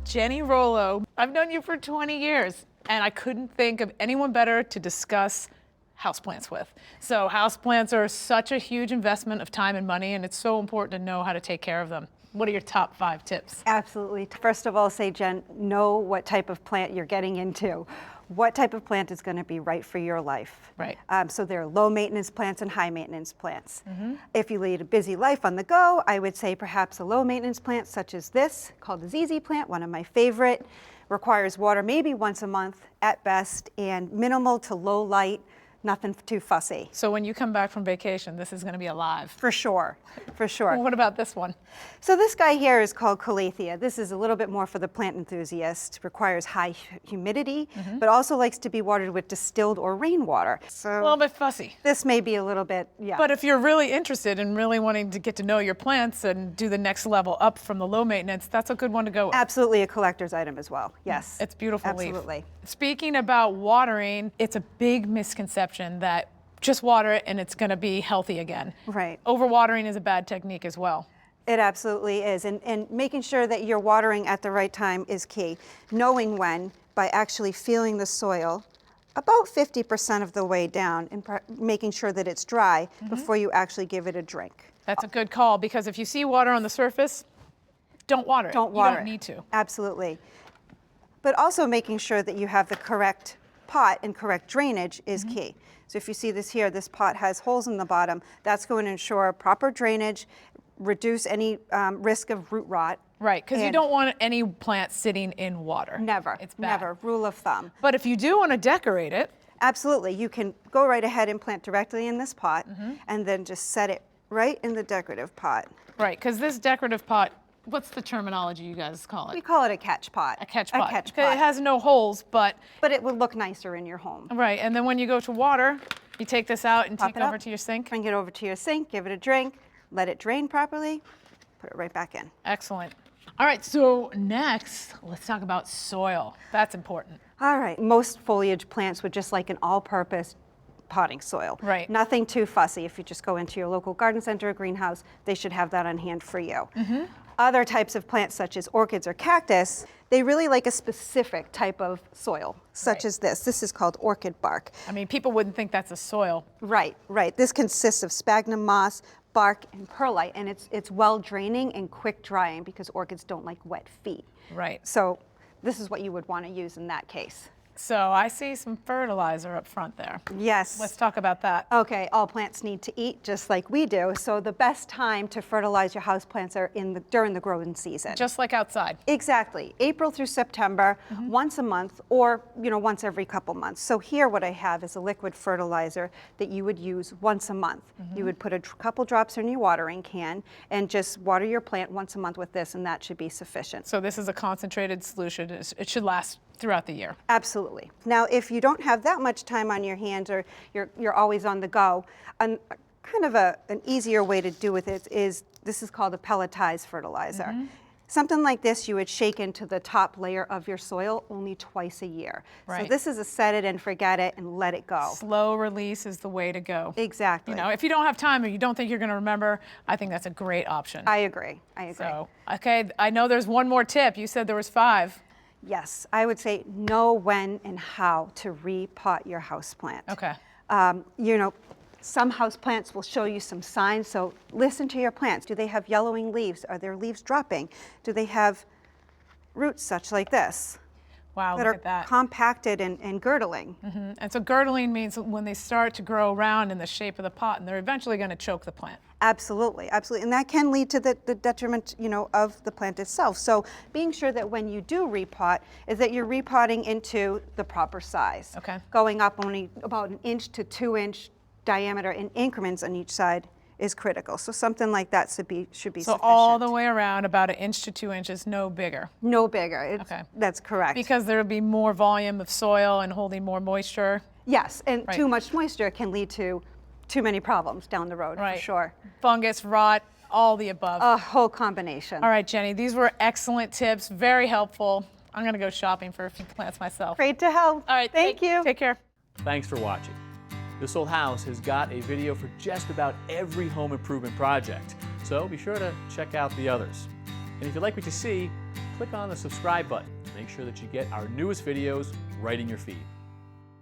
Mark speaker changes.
Speaker 1: Jenny Rolo. I've known you for 20 years, and I couldn't think of anyone better to discuss houseplants with. So houseplants are such a huge investment of time and money, and it's so important to know how to take care of them. What are your top 5 tips?
Speaker 2: Absolutely. First of all, say, Jen, know what type of plant you're getting into. What type of plant is going to be right for your life.
Speaker 1: Right.
Speaker 2: So there are low maintenance plants and high maintenance plants. If you lead a busy life on the go, I would say perhaps a low maintenance plant such as this, called the ZZ plant, one of my favorite. Requires water maybe once a month at best, and minimal to low light, nothing too fussy.
Speaker 1: So when you come back from vacation, this is going to be alive.
Speaker 2: For sure, for sure.
Speaker 1: Well, what about this one?
Speaker 2: So this guy here is called Calathea. This is a little bit more for the plant enthusiast. Requires high humidity, but also likes to be watered with distilled or rainwater. So
Speaker 1: A little bit fussy.
Speaker 2: this may be a little bit, yeah.
Speaker 1: But if you're really interested in really wanting to get to know your plants and do the next level up from the low maintenance, that's a good one to go with.
Speaker 2: Absolutely a collector's item as well, yes.
Speaker 1: It's beautiful leaf.
Speaker 2: Absolutely.
Speaker 1: Speaking about watering, it's a big misconception that just water it and it's going to be healthy again.
Speaker 2: Right.
Speaker 1: Overwatering is a bad technique as well.
Speaker 2: It absolutely is, and making sure that you're watering at the right time is key. Knowing when, by actually feeling the soil about 50% of the way down, and making sure that it's dry before you actually give it a drink.
Speaker 1: That's a good call, because if you see water on the surface, don't water it.
Speaker 2: Don't water
Speaker 1: You don't
Speaker 2: it.
Speaker 1: need to.
Speaker 2: Absolutely. But also making sure that you have the correct pot and correct drainage is key. So if you see this here, this pot has holes in the bottom. That's going to ensure proper drainage, reduce any risk of root rot.
Speaker 1: Right, because you
Speaker 2: And
Speaker 1: don't want any plant sitting in water.
Speaker 2: Never,
Speaker 1: It's bad.
Speaker 2: never, rule of thumb.
Speaker 1: But if you do want to decorate it,
Speaker 2: Absolutely, you can go right ahead and plant directly in this pot and then just set it right in the decorative pot.
Speaker 1: right, because this decorative pot, what's the terminology you guys call
Speaker 2: We
Speaker 1: it?
Speaker 2: call it a catch pot.
Speaker 1: A catch pot.
Speaker 2: A catch
Speaker 1: 'Cause
Speaker 2: pot.
Speaker 1: It has no holes, but
Speaker 2: But it would look nicer in your home.
Speaker 1: right, and then when you go to water, you take this out and
Speaker 2: Pop
Speaker 1: take
Speaker 2: it
Speaker 1: it over
Speaker 2: up,
Speaker 1: to your sink.
Speaker 2: Bring it over to your sink, give it a drink, let it drain properly, put it right back in.
Speaker 1: Excellent. All right, so next, let's talk about soil. That's important.
Speaker 2: All right, most foliage plants would just like an all-purpose potting soil.
Speaker 1: Right.
Speaker 2: Nothing too fussy. If you just go into your local garden center or greenhouse, they should have that on hand for you. Other types of plants, such as orchids or cactus, they really like a specific type of soil, such
Speaker 1: Right.
Speaker 2: as this. This is called orchid bark.
Speaker 1: I mean, people wouldn't think that's a soil.
Speaker 2: Right, right. This consists of sphagnum moss, bark, and perlite, and it's well draining and quick drying because orchids don't like wet feet.
Speaker 1: Right.
Speaker 2: So this is what you would want to use in that case.
Speaker 1: So I see some fertilizer up front there.
Speaker 2: Yes.
Speaker 1: Let's talk about that.
Speaker 2: Okay, all plants need to eat just like we do. So the best time to fertilize your houseplants are during the growing season.
Speaker 1: Just like outside.
Speaker 2: Exactly. April through September, once a month, or once every couple months. So here what I have is a liquid fertilizer that you would use once a month. You would put a couple drops in your watering can and just water your plant once a month with this, and that should be sufficient.
Speaker 1: So this is a concentrated solution. It should last throughout the year.
Speaker 2: Absolutely. Now, if you don't have that much time on your hands, or you're always on the go, kind of an easier way to do with it is, this is called a pelletized fertilizer. Something like this you would shake into the top layer of your soil only twice a year.
Speaker 1: Right.
Speaker 2: So this is a set it and forget it and let it go.
Speaker 1: Slow release is the way to go.
Speaker 2: Exactly.
Speaker 1: You know, if you don't have time or you don't think you're going to remember, I think that's a great option.
Speaker 2: I agree. I agree.
Speaker 1: So, okay, I know there's one more tip. You said there was 5.
Speaker 2: Yes, I would say know when and how to repot your houseplant.
Speaker 1: Okay.
Speaker 2: Some houseplants will show you some signs, so listen to your plants. Do they have yellowing leaves? Are their leaves dropping? Do they have roots such like this
Speaker 1: Wow,
Speaker 2: that
Speaker 1: look
Speaker 2: are
Speaker 1: at that.
Speaker 2: compacted and girdling?
Speaker 1: And so girdling means when they start to grow around in the shape of the pot, and they're eventually going to choke the plant.
Speaker 2: Absolutely, absolutely. And that can lead to the detriment, of the plant itself. So being sure that when you do repot, is that you're repotting into the proper size.
Speaker 1: Okay.
Speaker 2: Going up only about 1 inch to 2 inch diameter in increments on each side is critical. So something like that should be
Speaker 1: So
Speaker 2: sufficient.
Speaker 1: all the way around, about 1 inch to 2 inches, no bigger.
Speaker 2: No bigger.
Speaker 1: Okay.
Speaker 2: That's correct.
Speaker 1: Because there will be more volume of soil and holding more moisture.
Speaker 2: Yes, and
Speaker 1: Right.
Speaker 2: too much moisture can lead to too many problems down the road,
Speaker 1: Right.
Speaker 2: for sure.
Speaker 1: Fungus, rot, all the above.
Speaker 2: A whole combination.
Speaker 1: All right, Jenny, these were excellent tips, very helpful. I'm going to go shopping for a few plants myself.
Speaker 2: Great to help.
Speaker 1: All right,
Speaker 2: Thank you.
Speaker 1: Take care.
Speaker 3: Thanks for watching. This Old House has got a video for just about every home improvement project, so be sure to check out the others. And if you like what you see, click on the subscribe button to make sure that you get our newest videos right in your feed.